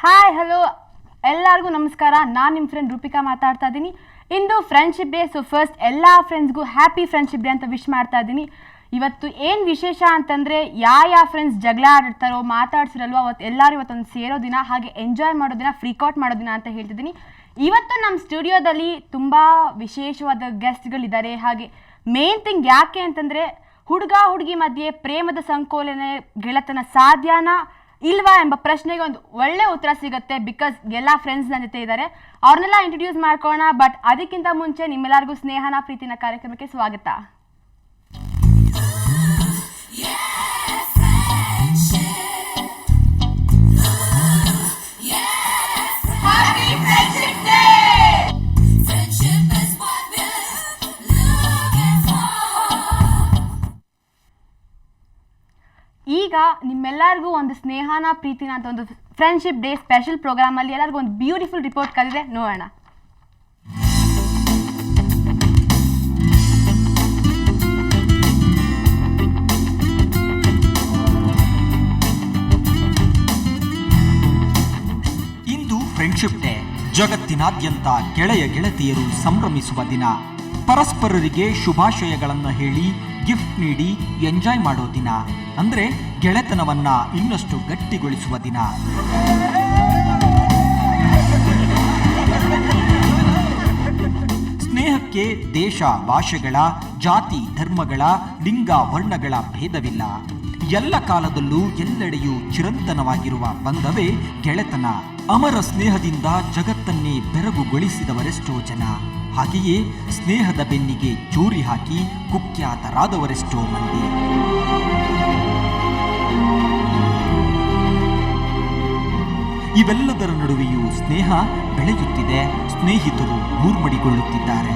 Hi hello ಎಲ್ಲರಿಗೂ ನಮಸ್ಕಾರ. ನಾನು ನಿಮ್ಮ ಫ್ರೆಂಡ್ ರೂಪಿಕಾ ಮಾತಾಡ್ತಾ ಇದ್ದೀನಿ. ಇಂದು ಫ್ರೆಂಡ್ಶಿಪ್ ಡೇ. ಸೊ ಫಸ್ಟ್ ಎಲ್ಲ ಫ್ರೆಂಡ್ಸ್ಗೂ ಹ್ಯಾಪಿ ಫ್ರೆಂಡ್ಶಿಪ್ ಡೇ ಅಂತ ವಿಶ್ ಮಾಡ್ತಾ ಇದ್ದೀನಿ. ಇವತ್ತು ಏನು ವಿಶೇಷ ಅಂತಂದರೆ ಯಾವ ಫ್ರೆಂಡ್ಸ್ ಜಗಳ ಆಡಿರ್ತಾರೋ ಮಾತಾಡ್ಸಿರಲ್ವೋ ಅವತ್ತು ಎಲ್ಲರೂ ಇವತ್ತೊಂದು ಸೇರೋ ದಿನ, ಹಾಗೆ ಎಂಜಾಯ್ ಮಾಡೋ ದಿನ, ಫ್ರೀಕೌಟ್ ಮಾಡೋ ದಿನ ಅಂತ ಹೇಳ್ತಿದ್ದೀನಿ. ಇವತ್ತು ನಮ್ಮ ಸ್ಟುಡಿಯೋದಲ್ಲಿ ತುಂಬ ವಿಶೇಷವಾದ ಗೆಸ್ಟ್ಗಳಿದ್ದಾರೆ. ಹಾಗೆ ಮೇನ್ ಥಿಂಗ್ ಯಾಕೆ ಅಂತಂದರೆ ಹುಡುಗ ಹುಡುಗಿ ಮಧ್ಯೆ ಪ್ರೇಮದ ಸಂಕೋಲನೆ ಗೆಳತನ ಸಾಧ್ಯನಾ ಇಲ್ವಾ ಎಂಬ ಪ್ರಶ್ನೆಗೆ ಒಂದು ಒಳ್ಳೆ ಉತ್ತರ ಸಿಗುತ್ತೆ. ಬಿಕಾಸ್ ಎಲ್ಲ ಫ್ರೆಂಡ್ಸ್ ನನ್ನ ಜೊತೆ ಇದ್ದಾರೆ, ಅವ್ರನ್ನೆಲ್ಲ ಇಂಟ್ರೊಡ್ಯೂಸ್ ಮಾಡ್ಕೊಳ್ಳೋಣ. ಬಟ್ ಅದಕ್ಕಿಂತ ಮುಂಚೆ ನಿಮ್ಮೆಲ್ಲರಿಗೂ ಸ್ನೇಹನ ಪ್ರೀತಿನ ಕಾರ್ಯಕ್ರಮಕ್ಕೆ ಸ್ವಾಗತ. ಈಗ ನಿಮ್ಮೆಲ್ಲರಿಗೂ ಒಂದು ಸ್ನೇಹನ ಪ್ರೀತಿನ ಅಂತ ಒಂದು ಫ್ರೆಂಡ್ಶಿಪ್ ಡೇ ಸ್ಪೆಷಲ್ ಪ್ರೋಗ್ರಾಮಲ್ಲಿ ಎಲ್ಲರಿಗೂ ಒಂದು ಬ್ಯೂಟಿಫುಲ್ ರಿಪೋರ್ಟ್ ಕಲಿದೆ, ನೋಡೋಣ. ಇಂದು ಫ್ರೆಂಡ್ಶಿಪ್ ಡೇ. ಜಗತ್ತಿನಾದ್ಯಂತ ಗೆಳೆಯ ಗೆಳತಿಯರು ಸಂಭ್ರಮಿಸುವ ದಿನ. ಪರಸ್ಪರರಿಗೆ ಶುಭಾಶಯಗಳನ್ನು ಹೇಳಿ ಗಿಫ್ಟ್ ನೀಡಿ ಎಂಜಾಯ್ ಮಾಡೋ ದಿನ. ಅಂದ್ರೆ ಗೆಳೆತನವನ್ನ ಇನ್ನಷ್ಟು ಗಟ್ಟಿಗೊಳಿಸುವ ದಿನ. ಸ್ನೇಹಕ್ಕೆ ದೇಶ ಭಾಷೆಗಳ, ಜಾತಿ ಧರ್ಮಗಳ, ಲಿಂಗ ವರ್ಣಗಳ ಭೇದವಿಲ್ಲ. ಎಲ್ಲ ಕಾಲದಲ್ಲೂ ಎಲ್ಲೆಡೆಯೂ ಚಿರಂತನವಾಗಿರುವ ಬಂಧವೇ ಗೆಳೆತನ. ಅಮರ ಸ್ನೇಹದಿಂದ ಜಗತ್ತನ್ನೇ ಬೆರಗುಗೊಳಿಸಿದವರೆಷ್ಟೋ ಜನ. ಹಾಗೆಯೇ ಸ್ನೇಹದ ಬೆನ್ನಿಗೆ ಚೂರಿ ಹಾಕಿ ಕುಖ್ಯಾತರಾದವರೆಷ್ಟೋ ಮಂದಿ. ಇವೆಲ್ಲದರ ನಡುವೆಯೂ ಸ್ನೇಹ ಬೆಳೆಯುತ್ತಿದೆ. ಸ್ನೇಹಿತರು ನೂರ್ಮಡಿಗೊಳ್ಳುತ್ತಿದ್ದಾರೆ.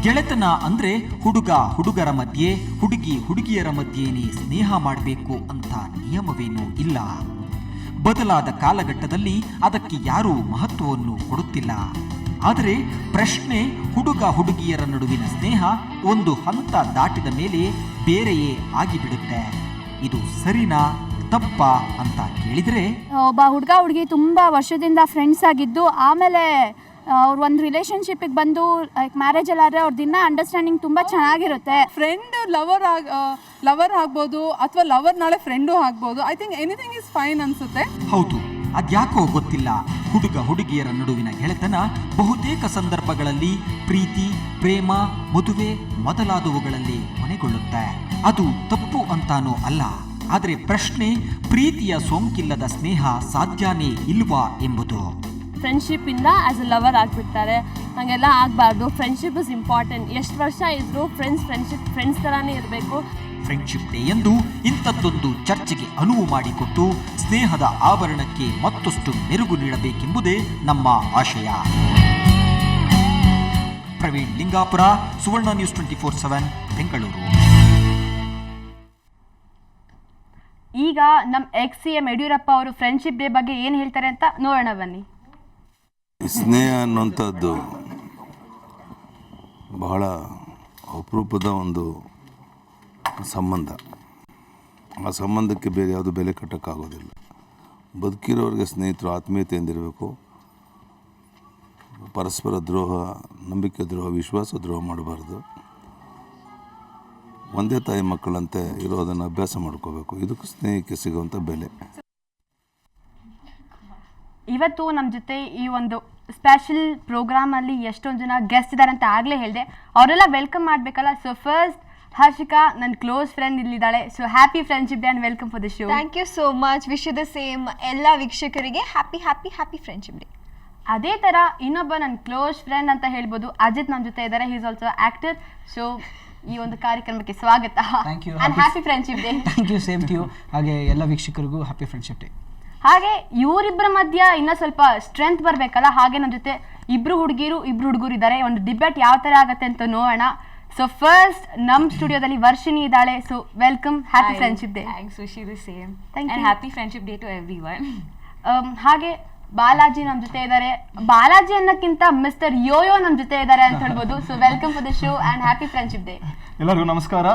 ಗೆಳೆತನ ಅಂದ್ರೆ ಹುಡುಗ ಹುಡುಗರ ಮಧ್ಯೆ, ಹುಡುಗಿ ಹುಡುಗಿಯರ ಮಧ್ಯೆನೇ ಸ್ನೇಹ ಮಾಡಬೇಕು ಅಂತ ನಿಯಮವೇನೂ ಇಲ್ಲ. ಬದಲಾದ ಕಾಲಘಟ್ಟದಲ್ಲಿ ಅದಕ್ಕೆ ಯಾರೂ ಮಹತ್ವವನ್ನು ಕೊಡುತ್ತಿಲ್ಲ. ಆದರೆ ಪ್ರಶ್ನೆ, ಹುಡುಗ ಹುಡುಗಿಯರ ನಡುವಿನ ಸ್ನೇಹ ಒಂದು ಹಂತ ದಾಟಿದ ಮೇಲೆ ಬೇರೆಯೇ ಆಗಿಬಿಡುತ್ತೆ. ಇದು ಸರಿನಾ ತಪ್ಪಾ ಅಂತ ಕೇಳಿದ್ರೆ, ಒಬ್ಬ ಹುಡುಗ ಹುಡುಗಿ ತುಂಬ ವರ್ಷದಿಂದ ಫ್ರೆಂಡ್ಸ್ ಆಗಿದ್ದು ಆಮೇಲೆ ಅವ್ರು ಒಂದು ರಿಲೇಷನ್ಶಿಪ್ಪಿಗೆ ಬಂದು ಲೈಕ್ ಮ್ಯಾರೇಜ್ ಎಲ್ಲ ಆದರೆ ಅವ್ರ ದಿನ ಅಂಡರ್ಸ್ಟ್ಯಾಂಡಿಂಗ್ ತುಂಬ ಚೆನ್ನಾಗಿರುತ್ತೆ. ಫ್ರೆಂಡ್ ಲವರ್ ಆಗ್ಬೋದು ಅಥವಾ ಲವರ್ ನಾಳೆ ಫ್ರೆಂಡು ಆಗ್ಬೋದು. I think anything is fine ಅನ್ಸುತ್ತೆ. ಹೌದು, ಅದ್ಯಾಕೋ ಗೊತ್ತಿಲ್ಲ, ಹುಡುಗ ಹುಡುಗಿಯರ ನಡುವಿನ ಗೆಳೆತನ ಬಹುತೇಕ ಸಂದರ್ಭಗಳಲ್ಲಿ ಪ್ರೀತಿ, ಪ್ರೇಮ, ಮದುವೆ ಮೊದಲಾದವುಗಳಲ್ಲಿ ಕೊನೆಗೊಳ್ಳುತ್ತೆ. ಅದು ತಪ್ಪು ಅಂತಾನೂ ಅಲ್ಲ. ಆದರೆ ಪ್ರಶ್ನೆ, ಪ್ರೀತಿಯ ಸೋಂಕಿಲ್ಲದ ಸ್ನೇಹ ಸಾಧ್ಯನೇ ಇಲ್ವಾ ಎಂಬುದು. ಫ್ರೆಂಡ್ಶಿಪ್ಪಿಂದ ಆ್ಯಸ್ ಎ ಲವರ್ ಆಗಿಬಿಡ್ತಾರೆ. ಹಾಗೆಲ್ಲ ಆಗಬಾರ್ದು. Friendship is important. ಎಷ್ಟು ವರ್ಷ ಇದ್ದರೂ ಫ್ರೆಂಡ್ಸ್ ಥರನೇ ಇರಬೇಕು. ಫ್ರೆಂಡ್ಶಿಪ್ ಡೇ ಎಂದು ಇಂಥದ್ದೊಂದು ಚರ್ಚೆಗೆ ಅನುವು ಮಾಡಿಕೊಟ್ಟು ಸ್ನೇಹದ ಆವರಣಕ್ಕೆ ಮತ್ತಷ್ಟು ಮೆರುಗು ನೀಡಬೇಕೆಂಬುದೇ ನಮ್ಮ ಆಶಯ. ಪ್ರವೀಣ್ ಲಿಂಗಾಪುರ, ಸುವರ್ಣ ನ್ಯೂಸ್ 24/7 ಬೆಂಗಳೂರು. ಈಗ ನಮ್ಮ CM ಯಡಿಯೂರಪ್ಪ ಅವರು ಫ್ರೆಂಡ್ಶಿಪ್ ಡೇ ಬಗ್ಗೆ ಏನು ಹೇಳ್ತಾರೆ ಅಂತ ನೋಡೋಣ ಬನ್ನಿ. ಸ್ನೇಹ ಅನ್ನುವಂಥದ್ದು ಬಹಳ ಅಪರೂಪದ ಒಂದು ಸಂಬಂಧ. ಆ ಸಂಬಂಧಕ್ಕೆ ಬೇರೆ ಯಾವುದು ಬೆಲೆ ಕಟ್ಟೋಕ್ಕಾಗೋದಿಲ್ಲ. ಬದುಕಿರೋರಿಗೆ ಸ್ನೇಹಿತರು ಆತ್ಮೀಯತೆಯಿಂದಿರಬೇಕು. ಪರಸ್ಪರ ದ್ರೋಹ, ನಂಬಿಕೆ ದ್ರೋಹ, ವಿಶ್ವಾಸ ದ್ರೋಹ ಮಾಡಬಾರ್ದು. ಒಂದೇ ತಾಯಿ ಮಕ್ಕಳಂತೆ ಇರೋದನ್ನು ಅಭ್ಯಾಸ ಮಾಡ್ಕೋಬೇಕು. ಇದಕ್ಕೆ ಸ್ನೇಹಕ್ಕೆ ಸಿಗುವಂಥ ಬೆಲೆ. ಇವತ್ತು ನಮ್ಮ ಜೊತೆ ಈ ಒಂದು ಸ್ಪೆಷಲ್ ಪ್ರೋಗ್ರಾಮಲ್ಲಿ ಎಷ್ಟೊಂದು ಜನ ಗೆಸ್ಟ್ ಇದ್ದಾರೆ ಅಂತ ಆಗಲೇ ಹೇಳಿದೆ. ಅವರೆಲ್ಲ ವೆಲ್ಕಮ್ ಮಾಡಬೇಕಲ್ಲ. ಸೊ ಫಸ್ಟ್ ಹರ್ಷಿಕಾ, ನನ್ನ ಕ್ಲೋಸ್ ಫ್ರೆಂಡ್ ಇಲ್ಲಿದ್ದಾಳೆ. So happy friendship day and welcome for the show. Thank you so much. Wish you the same. ಎಲ್ಲ ವೀಕ್ಷಕರಿಗೆ happy happy happy friendship day. ಅದೇ ಥರ ಇನ್ನೊಬ್ಬ ನನ್ನ ಕ್ಲೋಸ್ ಫ್ರೆಂಡ್ ಅಂತ ಹೇಳ್ಬೋದು, ಅಜಿತ್ ನಮ್ಮ ಜೊತೆ ಇದ್ದಾರೆ. He is also actor. So ಈ ಒಂದು ಕಾರ್ಯಕ್ರಮಕ್ಕೆ ಸ್ವಾಗತ. Thank you. And happy friendship day. Thank you, same to you. ಹಾಗೆ ಎಲ್ಲ ವೀಕ್ಷಕರಿಗೂ ಹ್ಯಾಪಿ ಫ್ರೆಂಡ್ಶಿಪ್ ಡೇ. ಹಾಗೆ ಇವರಿಬ್ಬರ ಮಧ್ಯ ಇನ್ನೂ ಸ್ವಲ್ಪ ಸ್ಟ್ರೆಂತ್ ಬರಬೇಕಲ್ಲ. ಹಾಗೆ ನನ್ನ ಜೊತೆ ಇಬ್ರು ಹುಡುಗಿರು ಇದ್ದಾರೆ. ಒಂದು ಡಿಬೇಟ್ ಯಾವ ಥರ ಆಗುತ್ತೆ ಅಂತ ನೋಡೋಣ. ಸೊ ಫಸ್ಟ್ ನಮ್ಮ ಸ್ಟುಡಿಯೋದಲ್ಲಿ ವರ್ಷಿಣಿ ಇದ್ದಾಳೆ. So welcome, happy friendship day. Thanks, wish you the same. Thank you. Happy friendship day to everyone. ಹಾಗೆ ಬಾಲಾಜಿ ನಮ್ ಜೊತೆ ಇದ್ದಾರೆ. ಬಾಲಾಜಿ ಅನ್ನಕ್ಕಿಂತ ಮಿಸ್ಟರ್ ಯೋಯೋ ನಮ್ ಜೊತೆ ಇದ್ದಾರೆ ಅಂತ ಹೇಳ್ಬೋದು. So welcome for the show and happy friendship day. ಎಲ್ಲರಿಗೂ ನಮಸ್ಕಾರ.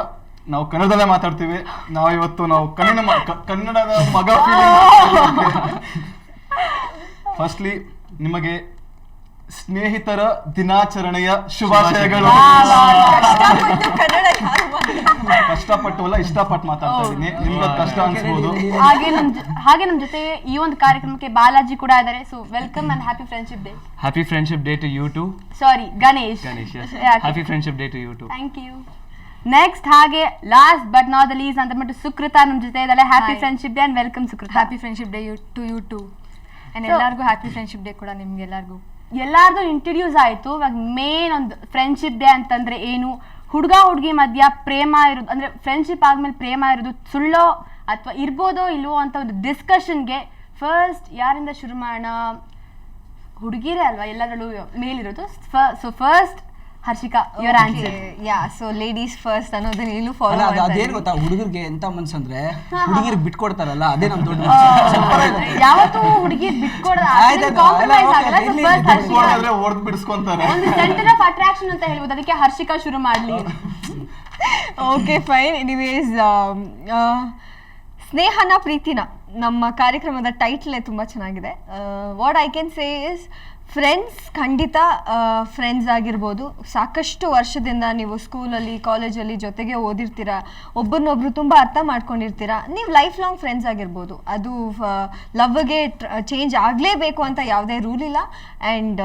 ನಾವು ಕನ್ನಡದಲ್ಲೇ ಮಾತಾಡ್ತೀವಿ. ನಾವು ಕನ್ನಡದ ಮಗ. ಫಸ್ಟ್ಲಿ ನಿಮಗೆ ಸ್ನೇಹಿತರ ದಿನಾಚರಣೆಯ ಶುಭಾಶಯಗಳು. ಕಷ್ಟಪಟ್ಟು ಅಲ್ಲ, ಇಷ್ಟಪಟ್ಟು ಮಾತಾಡ್ತಾ ಇದ್ದೀನಿ. ನಿಮ್ಗೆ ಕಷ್ಟ ಅನ್ಸ್ಬೋದು. ಹಾಗೆ ನಮ್ ಜೊತೆ ಈ ಒಂದು ಕಾರ್ಯಕ್ರಮಕ್ಕೆ ಬಾಲಾಜಿ ಕೂಡ ಇದ್ದಾರೆ. So welcome and happy friendship day. Happy friendship day to you too. Sorry, Ganesh. Happy friendship day to you too. Thank you. Next ಹಾಗೆ last but not the least ಅಂತ ಬಿಟ್ಟು ಸುಕೃತಾ ನಮ್ ಜೊತೆ ಇದ್ದಾಳೆ. Happy friendship day and welcome Sukruta. Happy friendship day to you too. And ಎಲ್ಲರಿಗೂ happy friendship day ಕೂಡ ನಿಮ್ಗೆ ಎಲ್ಲಾರ್ದು ಇಂಟ್ರೊಡ್ಯೂಸ್ ಆಯ್ತು. ಇವಾಗ ಮೇನ್ ಒಂದು ಫ್ರೆಂಡ್ಶಿಪ್ ಡೇ ಅಂತಂದ್ರೆ ಏನು, ಹುಡುಗ ಹುಡುಗಿ ಮಧ್ಯ ಪ್ರೇಮ ಇರೋದು, ಅಂದ್ರೆ ಫ್ರೆಂಡ್ಶಿಪ್ ಆದ್ಮೇಲೆ ಪ್ರೇಮ ಇರೋದು ಸುಳ್ಳೋ ಅಥವಾ ಇರ್ಬೋದೋ ಇಲ್ವೋ ಅಂತ ಒಂದು ಡಿಸ್ಕಷನ್ಗೆ ಫಸ್ಟ್ ಯಾರಿಂದ ಶುರು ಮಾಡೋಣ? ಹುಡುಗಿರೇ ಅಲ್ವಾ ಎಲ್ಲರಲ್ಲೂ ಮೇಲಿರೋದು. So first Harshika, your answer. So ladies first ಅನ್ನೋದನ್ನ ಇಲ್ಲೂ ಫಾಲೋ ಅದೇನು ಗೊತ್ತಾ, ಹುಡುಗರಿಗೆ ಎಂತ ಮನ್ಸಂದ್ರೆ ಹುಡುಗಿರಿಗೆ ಬಿಟ್ಕೊಡ್ತಾರಲ್ಲ, ಅದೇ ನಮ್ ದೊಡ್ಡ ಯಾವತ್ತೂ ಹುಡುಗಿ ಬಿಟ್ಕೊಡೋದು ಹೊಡೆದು ಬಿಡಿಸ್ಕೊಂತಾರೆ. ಒಂದು ಸೆಂಟರ್ ಆಫ್ ಅಟ್ರಾಕ್ಷನ್ ಅಂತ ಹೇಳ್ಬೋದು. ಅದಕ್ಕೆ ಹರ್ಷಿಕಾ ಶುರು ಮಾಡ್ಲಿ. Okay fine. ಎನಿವೇಸ್, ಸ್ನೇಹನ ಪ್ರೀತಿನ ನಮ್ಮ ಕಾರ್ಯಕ್ರಮದ ಟೈಟ್ಲೇ ತುಂಬ ಚೆನ್ನಾಗಿದೆ. What I can say is friends, ಖಂಡಿತ ಫ್ರೆಂಡ್ಸ್ ಆಗಿರ್ಬೋದು. ಸಾಕಷ್ಟು ವರ್ಷದಿಂದ ನೀವು ಸ್ಕೂಲಲ್ಲಿ ಕಾಲೇಜಲ್ಲಿ ಜೊತೆಗೆ ಓದಿರ್ತೀರ, ಒಬ್ಬರನ್ನೊಬ್ರು ತುಂಬ ಅರ್ಥ ಮಾಡ್ಕೊಂಡಿರ್ತೀರ. ನೀವು ಲೈಫ್ ಲಾಂಗ್ ಫ್ರೆಂಡ್ಸ್ ಆಗಿರ್ಬೋದು. ಅದು ಲವ್ಗೆ ಚೇಂಜ್ ಆಗಲೇಬೇಕು ಅಂತ ಯಾವುದೇ ರೂಲ್ ಇಲ್ಲ, ಆ್ಯಂಡ್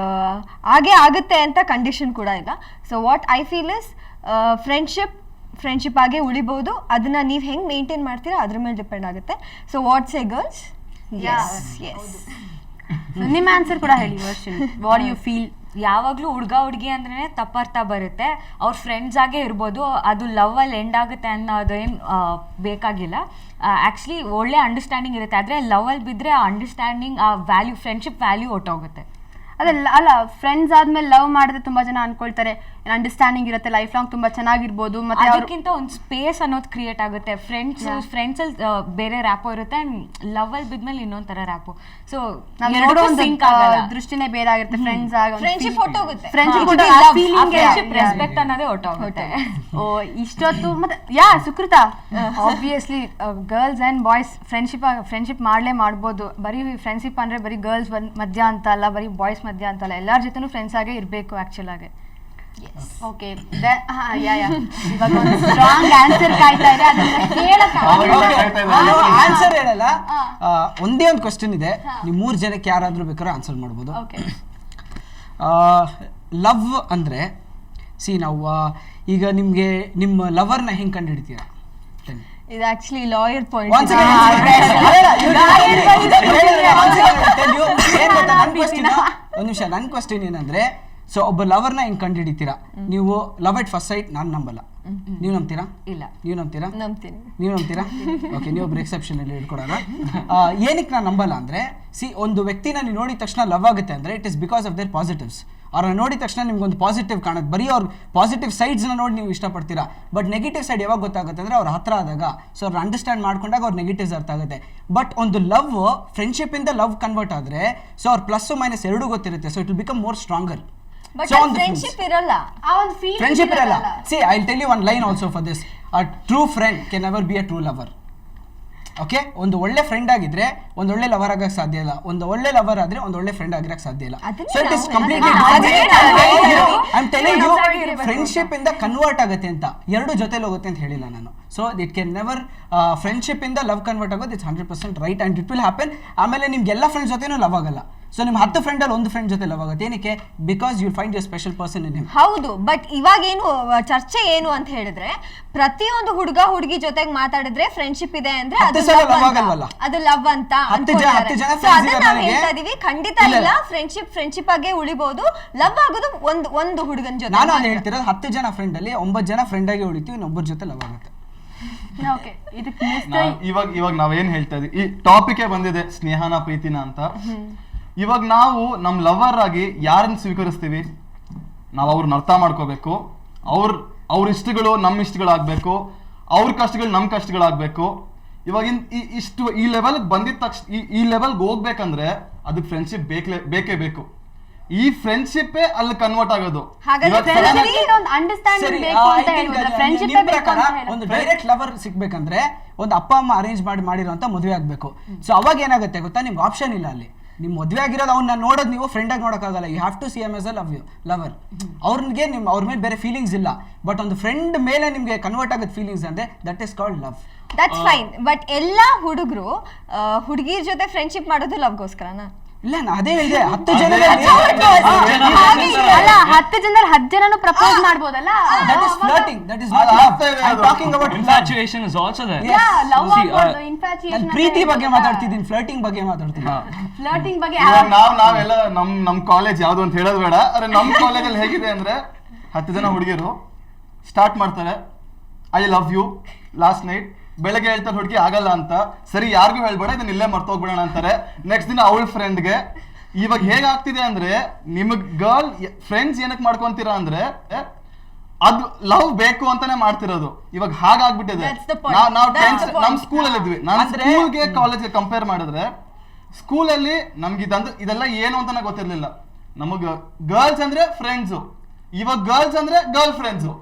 ಹಾಗೇ ಆಗುತ್ತೆ ಅಂತ ಕಂಡೀಷನ್ ಕೂಡ ಇಲ್ಲ. So what I feel is friendship ಆಗೇ ಉಳಿಬೋದು. ಅದನ್ನು ನೀವು ಹೆಂಗೆ ಮೇಂಟೈನ್ ಮಾಡ್ತೀರಾ ಅದ್ರ ಮೇಲೆ ಡಿಪೆಂಡ್ ಆಗುತ್ತೆ. So what's a girls? Yes. ನಿಮ್ಮ ಆನ್ಸರ್ ಕೂಡ ಹೇಳಿ ವರ್ಷನ್. What you feel? ಯಾವಾಗಲೂ ಹುಡುಗಿ ಅಂದ್ರೆ ತಪ್ಪರ್ಥ ಬರುತ್ತೆ. ಅವ್ರ ಫ್ರೆಂಡ್ಸ್ ಆಗೇ ಇರ್ಬೋದು, ಅದು ಲವ್ ಅಲ್ಲಿ ಎಂಡ್ ಆಗುತ್ತೆ ಅನ್ನೋದೇನು ಬೇಕಾಗಿಲ್ಲ. ಆ್ಯಕ್ಚುಲಿ ಒಳ್ಳೆ ಅಂಡರ್ಸ್ಟ್ಯಾಂಡಿಂಗ್ ಇರುತ್ತೆ. ಆದರೆ ಲವ್ ಅಲ್ಲಿ ಬಿದ್ದರೆ ಆ ಅಂಡರ್ಸ್ಟ್ಯಾಂಡಿಂಗ್, ಆ ವ್ಯಾಲ್ಯೂ, ಫ್ರೆಂಡ್ಶಿಪ್ ವ್ಯಾಲ್ಯೂ ಹೊಟ್ಟೋಗುತ್ತೆ. ಅಲ್ಲ, ಫ್ರೆಂಡ್ಸ್ ಆದ್ಮೇಲೆ ಲವ್ ಮಾಡಿದ್ರೆ ತುಂಬಾ ಜನ ಅನ್ಕೊಳ್ತಾರೆ ಅಂಡರ್ಸ್ಟ್ಯಾಂಡಿಂಗ್ ಇರುತ್ತೆ, ಲೈಫ್ ಲಾಂಗ್ ತುಂಬಾ ಚೆನ್ನಾಗಿರ್ಬೋದು. ಮತ್ತೆ ಅದಕ್ಕಿಂತ ಒಂದು ಸ್ಪೇಸ್ ಅನ್ನೋದು ಕ್ರಿಯೇಟ್ ಆಗುತ್ತೆ. ಫ್ರೆಂಡ್ಸ್ ಅಲ್ಲಿ ಬೇರೆ ರ್ಯಾಪೋ ಇರುತ್ತೆ, ಲವ್ ಅಲ್ಲಿ ಬಿದ್ಮೇಲೆ ಇನ್ನೊಂದ್ ತರ ರ್ಯಾಪೋ. ಸೊ ದೃಷ್ಟಿನೇ ಬೇರೆ ಆಗಿರುತ್ತೆ. ಫ್ರೆಂಡ್ಶಿಪ್ ಹೊಟ್ಟೋಗುತ್ತೆ. ರೆಸ್ಪೆಕ್ಟ್ ಅನ್ನೋದೇ ಹೊಟ್ಟೋಗುತ್ತೆ. ಓ, ಇಷ್ಟೊತ್ತು ಮತ್ತೆ Sukruta, obviously girls and boys friendship ಮಾಡ್ಬೋದು. ಬರೀ ಫ್ರೆಂಡ್ಶಿಪ್ ಅಂದ್ರೆ ಬರೀ ಗರ್ಲ್ಸ್ ಮಧ್ಯ ಅಂತ ಅಲ್ಲ, ಬರೀ ಬಾಯ್ಸ್ ಮಧ್ಯ ಅಂತಲ್ಲ, ಎಲ್ಲರ ಜೊತೆನೂ ಫ್ರೆಂಡ್ಸ್ ಆಗೇ ಇರಬೇಕು ಆಕ್ಚುಲ್ ಆಗಿ. ಓಕೆ, ಇವಾಗ ಒಂದು ಸ್ಟ್ರಾಂಗ್ ಆನ್ಸರ್ ಕಾಯ್ತಾ ಇದೆ. ಆನ್ಸರ್ ಹೇಳಲ್ಲ, ಒಂದೇ ಒಂದು ಕ್ವಶನ್ ಇದೆ. ನೀವು 3 ಜನಕ್ಕೆ ಯಾರಾದ್ರೂ ಬೇಕಾದ್ರೂ ಆನ್ಸರ್ ಮಾಡ್ಬೋದು. ಲವ್ ಅಂದ್ರೆ ನಾವು ಈಗ ನಿಮ್ಗೆ ನಿಮ್ಮ ಲವರ್ನ ಹೆಂಗ್ ಕಂಡು ಹಿಡಿತೀರಾ? ಇದು ಆಕ್ಚುಲಿ ಲಾಯರ್ ಪಾಯಿಂಟ್. ಒಂದು ನಿಮಿಷ, ನನ್ನ ಕ್ವಶನ್ ಏನಂದ್ರೆ, ಸೊ ಒಬ್ಬ ಲವರ್ನ ಹೆಂಗ್ ಕಂಡು ಹಿಡಿತೀರಾ ನೀವು? ಲವ್ ಎಟ್ ಫಸ್ಟ್ ಸೈಟ್ ನಾನು ನಂಬಲ್ಲ. ನೀವು ನಂಬ್ತೀರಾ? ಇಲ್ಲ. ನೀವು ನಂಬ್ತೀರಾ? ನಂಬ್ತೀನಿ. ನೀವು ನಂಬ್ತೀರಾ? ಓಕೆ, ನೀವೊಬ್ರು ಎಕ್ಸೆಪ್ಷನ್ ಅಲ್ಲಿ ಇಟ್ಕೊಡೋಣ. ಏನಕ್ಕೆ ನಾನು ನಂಬಲ್ಲ ಅಂದ್ರೆ, ಒಂದು ವ್ಯಕ್ತಿನ ನೀವು ನೋಡಿದ ತಕ್ಷಣ ಲವ್ ಆಗುತ್ತೆ ಅಂದ್ರೆ it is because of their positives. ಅವ್ರನ್ನ ನೋಡಿದ ತಕ್ಷಣ ನಿಮ್ಗೊಂದು ಪಾಸಿಟಿವ್ ಕಾಣುತ್ತೆ. ಬರೀ ಅವ್ರ ಪಾಸಿಟಿವ್ ಸೈಡ್ಸ್ನ ನೋಡಿ ನೀವು ಇಷ್ಟಪಡ್ತೀರಾ. ಬಟ್ ನೆಗೆಟಿವ್ ಸೈಡ್ ಯಾವಾಗ ಗೊತ್ತಾಗುತ್ತೆ ಅಂದ್ರೆ ಅವ್ರ ಹತ್ರ ಆದಾಗ, ಸೊ ಅವ್ರು ಅಂಡರ್ಸ್ಟ್ಯಾಂಡ್ ಮಾಡ್ಕೊಂಡಾಗ ಅವ್ರ ನೆಗೆಟಿವ್ಸ್ ಅರ್ಥ ಆಗುತ್ತೆ. ಬಟ್ ಒಂದು ಲವ್ ಫ್ರೆಂಡ್ಶಿಪ್ ಇಂದ ಲವ್ ಕನ್ವರ್ಟ್ ಆದ್ರೆ, ಸೊ ಅವ್ರ ಪ್ಲಸ್ ಮೈನಸ್ ಎರಡೂ ಗೊತ್ತಿರುತ್ತೆ. So it will become more stronger. Friendship ಇರಲ್ಲ. ಫ್ರೆಂಡ್ಶಿಪ್ ಇರಲ್ಲ. See, I'll tell you one line also for this. A true friend can never be a true lover. Okay, ಒಂದು ಒಳ್ಳೆ friend ಆಗಿದ್ರೆ ಒಂದು ಒಳ್ಳೆ ಲವರ್ ಆಗಕ್ಕೆ ಸಾಧ್ಯ ಇಲ್ಲ. ಒಂದು ಒಳ್ಳೆ ಲವರ್ ಆದ್ರೆ ಒಂದು ಒಳ್ಳೆ ಫ್ರೆಂಡ್ ಆಗಿರಕ್ಕೆ ಸಾಧ್ಯ ಇಲ್ಲ. So it is completely I am telling you, friendship ಇಂದ ಕನ್ವರ್ಟ್ ಆಗುತ್ತೆ ಅಂತ, ಎರಡು ಜೊತೆಲಿ ಹೋಗುತ್ತೆ ಅಂತ ಹೇಳಿಲ್ಲ ನಾನು. So it can never, friendship ಇಂದ ಲವ್ ಕನ್ವರ್ಟ್ ಆಗೋದು it's 100% right and it will happen. ಆಮೇಲೆ ನಿಮ್ಗೆ ಎಲ್ಲ ಫ್ರೆಂಡ್ಸ್ ಜೊತೆನೂ ಲವ್ ಆಗಲ್ಲ. ಸೊ ನಿಮ್ 10 ಫ್ರೆಂಡಲ್ಲಿ ಒಂದು ಫ್ರೆಂಡ್ ಜೊತೆ ಲವ್ ಆಗುತ್ತೆ. ಏನಕ್ಕೆ? Because you find your special person in him. ಹೌದು, ಬಟ್ ಇವಾಗ ಏನು ಚರ್ಚೆ ಏನು ಅಂತ ಹೇಳಿದ್ರೆ, ಪ್ರತಿಯೊಂದು ಹುಡುಗ ಹುಡುಗಿ ಜೊತೆಗೆ ಮಾತಾಡಿದ್ರೆ ಫ್ರೆಂಡ್ಶಿಪ್ ಇದೆ ಅಂದ್ರೆ ಅದು ಲವ್ ಅಂತ ಹೇಳ್ತಾ ಇದೀವಿ. ಖಂಡಿತ ಇಲ್ಲ, ಫ್ರೆಂಡ್ಶಿಪ್ ಆಗೇ ಉಳಿಬಹುದು. ಲವ್ ಆಗೋದು ಒಂದು ಹುಡುಗನ ಜೊತೆ. ನಾನು ಅದು ಹೇಳ್ತಿರೋದು, 10 ಜನ ಫ್ರೆಂಡ್ ಅಲ್ಲಿ 9 ಜನ ಫ್ರೆಂಡ್ ಆಗಿ ಉಳಿತೀವಿ, ಇನ್ನೊಬ್ಬರ ಜೊತೆ ಲವ್ ಆಗುತ್ತೆ. ಇವಾಗ ನಾವೇನ್ ಹೇಳ್ತಾ ಇದೀವಿ, ಈ ಟಾಪಿಕ್ ಬಂದಿದೆ ಸ್ನೇಹನ ಪ್ರೀತಿನ ಅಂತ. ಇವಾಗ ನಾವು ನಮ್ ಲವರ್ ಆಗಿ ಯಾರನ್ನ ಸ್ವೀಕರಿಸ್ತೀವಿ, ನಾವು ಅವ್ರನ್ನ ಅರ್ಥ ಮಾಡ್ಕೋಬೇಕು. ಅವ್ರ ಇಷ್ಟಗಳು ನಮ್ಮ ಇಷ್ಟಗಳಾಗಬೇಕು, ಅವ್ರ ಕಷ್ಟಗಳು ನಮ್ಮ ಕಷ್ಟಗಳಾಗಬೇಕು. ಇವಾಗ ಈ ಲೆವೆಲ್ ಬಂದಿದ ತಕ್ಷಣ ಈ ಲೆವೆಲ್ಗೆ ಹೋಗ್ಬೇಕಂದ್ರೆ ಅದಕ್ಕೆ ಫ್ರೆಂಡ್ಶಿಪ್ ಬೇಕೇ ಬೇಕು. ಈ ಫ್ರೆಂಡ್ಶಿಪ್ ಅಲ್ಲಿ ಕನ್ವರ್ಟ್ ಆಗೋದು. ಒಂದು ಡೈರೆಕ್ಟ್ ಲವರ್ ಸಿಗ್ಬೇಕಂದ್ರೆ ಒಂದು ಅಪ್ಪ ಅಮ್ಮ ಅರೇಂಜ್ ಮಾಡಿರೋಂತ ಮದುವೆ ಆಗ್ಬೇಕು. ಸೊ ಅವಾಗ ಏನಾಗುತ್ತೆ ಗೊತ್ತಾ, ನಿಮ್ಗೆ ಆಪ್ಷನ್ ಇಲ್ಲ ಅಲ್ಲಿ. ನಿಮ್ ಮದುವೆ ಆಗಿರೋದು ಅವ್ನ ನೋಡೋದು ನೀವು ಫ್ರೆಂಡ್ ಆಗಿ ನೋಡೋಕ್ಕಾಗಲ್ಲ. You have to C M S a lover. ಅವ್ರಿಗೆ ಅವ್ರ ಮೇಲೆ ಬೇರೆ ಫೀಲಿಂಗ್ಸ್ ಇಲ್ಲ, ಬಟ್ ಒಂದು ಫ್ರೆಂಡ್ ಮೇಲೆ ನಿಮ್ಗೆ ಕನ್ವರ್ಟ್ ಆಗೋದು ಫೀಲಿಂಗ್ಸ್ ಅಂದ್ರೆ that is called love. That's fine. But ಎಲ್ಲಾ ಹುಡುಗರು ಹುಡುಗಿರ್ ಜೊತೆ ಫ್ರೆಂಡ್ಶಿಪ್ ಮಾಡೋದು ಲವ್ಗೋಸ್ಕರನಾ? ಇಲ್ಲ, ನಾ ಅದೇ ಹೇಳಿದೆ, 10 ಜನರಲ್ಲಿ 10 ಜನರು 10 ಜನನು ಪ್ರಪೋಸ್ ಮಾಡ್ಬೋದಲ್ಲ. that is flirting, that is not love. I'm talking about Infatuation is also there. Love ಆಗ್ಬೋದು, ಇನ್ಫ್ಯಾಚುಯೇಷನ್. ನಾನು ಪ್ರೀತಿ ಬಗ್ಗೆ ಮಾತಾಡ್ತಿದ್ದೀನಿ, ಫ್ಲರ್ಟಿಂಗ್ ಬಗ್ಗೆ ಮಾತಾಡ್ತಿದ್ದೀನಿ. ಫ್ಲರ್ಟಿಂಗ್ ಬಗ್ಗೆ ನಾವೆಲ್ಲ ನಮ್ ಕಾಲೇಜ್ ಯಾವ್ದು ಅಂತ ಹೇಳೋದು ಬೇಡ. ಆದ್ರೆ ನಮ್ ಕಾಲೇಜಲ್ಲಿ ಹೇಗಿದೆ ಅಂದ್ರೆ 10 ಜನ ಹುಡುಗಿರು ಸ್ಟಾರ್ಟ್ ಮಾಡ್ತಾರೆ, I love you last night. ಬೆಳಗ್ಗೆ ಹೇಳ್ತಾರೆ ಹುಡುಗಿ ಆಗಲ್ಲ ಅಂತ, ಸರಿ ಯಾರಿಗೂ ಹೇಳ್ಬೇಡ, ಇದನ್ನ ಇಲ್ಲೇ ಮರ್ತೋಗ್ಬಿಡೋಣ ಅಂತಾರೆ. ನೆಕ್ಸ್ಟ್ ದಿನ ಅವಳ ಫ್ರೆಂಡ್ಗೆ. ಇವಾಗ ಹೇಗಾಗ್ತಿದೆ ಅಂದ್ರೆ, ನಿಮಗ್ ಗರ್ಲ್ ಫ್ರೆಂಡ್ಸ್ ಏನಕ್ಕೆ ಮಾಡ್ಕೊಂತೀರಾ ಅಂದ್ರೆ ಅದು ಲವ್ ಬೇಕು ಅಂತಾನೆ ಮಾಡ್ತಿರೋದು. ಇವಾಗ ಹಾಗಾಗ್ಬಿಟ್ಟಿದೆ. ನಾವು ನಮ್ ಸ್ಕೂಲಲ್ಲಿ ಇದ್ವಿ, ನಾನು ಸ್ಕೂಲ್ಗೆ ಕಾಲೇಜ್ಗೆ ಕಂಪೇರ್ ಮಾಡಿದ್ರೆ, ಸ್ಕೂಲಲ್ಲಿ ನಮ್ಗೆ ಇದೆಲ್ಲ ಏನು ಅಂತಾನೆ ಗೊತ್ತಿರ್ಲಿಲ್ಲ. ನಮಗ್ ಗರ್ಲ್ಸ್ ಅಂದ್ರೆ ಫ್ರೆಂಡ್ಸು, ಇವಾಗ ಗರ್ಲ್ಸ್ ಅಂದ್ರೆ ಗರ್ಲ್ ಫ್ರೆಂಡ್ಸು.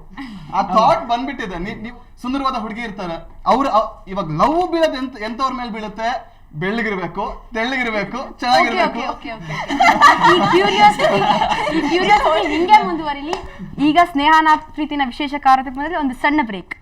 ಆ ಥಾಟ್ ಬಂದ್ಬಿಟ್ಟಿದೆ. ನೀವು ಸುಂದರವಾದ ಹುಡುಗಿ ಇರ್ತಾರೆ, ಅವ್ರು ಇವಾಗ ಲವ್ ಬೀಳೋದು ಎಂತವ್ರ ಮೇಲೆ ಬೀಳುತ್ತೆ? ಬೆಳ್ಳಗಿರ್ಬೇಕು, ತೆಳ್ಳಗಿರ್ಬೇಕು, ಚೆನ್ನಾಗಿರ್ಬೇಕು. ಈ ಕ್ಯೂರಿಯಾಸಿಟಿ ಹಿಂಗೆ ಮುಂದುವರಿಲಿ. ಈಗ ಸ್ನೇಹನ ಪ್ರೀತಿನ ವಿಶೇಷ ಕಾರ್ಯಕ್ರಮದಲ್ಲಿ ಒಂದು ಸಣ್ಣ ಬ್ರೇಕ್.